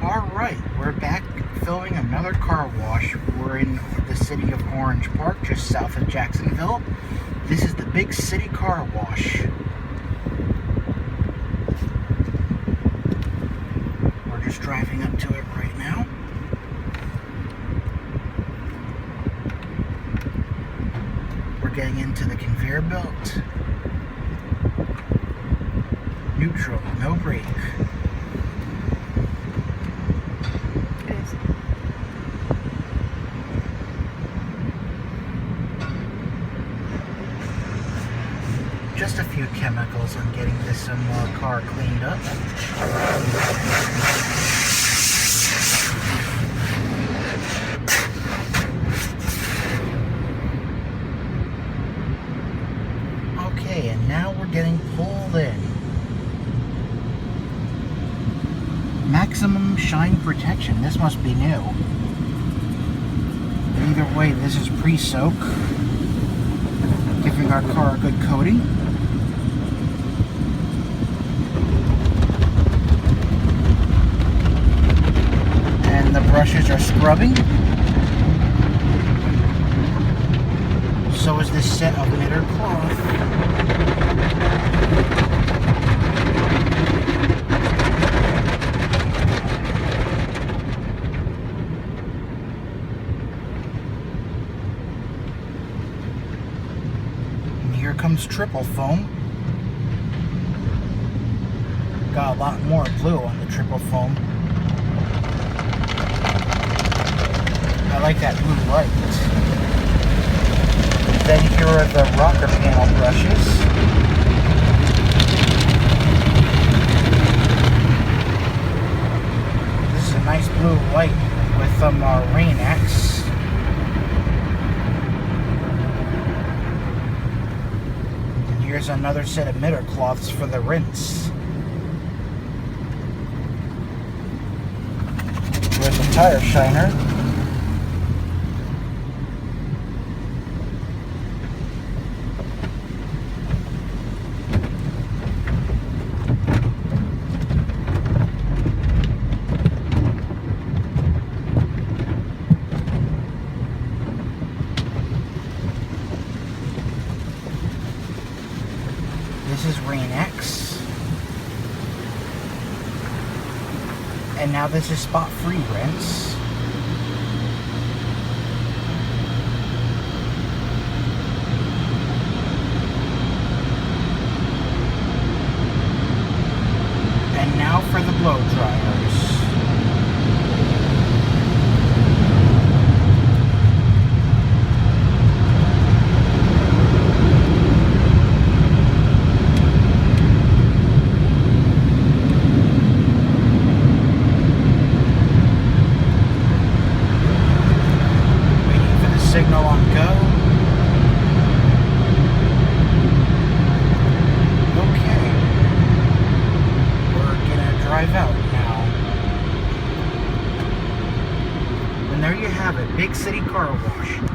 Alright, we're back filming another car wash. We're in the city of Orange Park, just south of Jacksonville. This is the Big City Car Wash. We're just driving up to it right now. We're getting into the conveyor belt. Neutral, no brake. Just a few chemicals on getting this car cleaned up. Okay, and now we're getting pulled in. Maximum shine protection. This must be new. Either way, this is pre-soak, giving our car a good coating. And the brushes are scrubbing. So is this set of knitter cloth. Here comes triple foam. Got a lot more blue on the triple foam. I like that blue light. Then here are the rocker panel brushes. This is a nice blue light with some Rain-X. Here's another set of knitter cloths for the rinse. Here's the tire shiner. This is Rain-X. And now this is spot-free rinse. And now for the blow dryers. Signal on go. Okay. We're gonna drive out now. And there you have it, Big City Car Wash.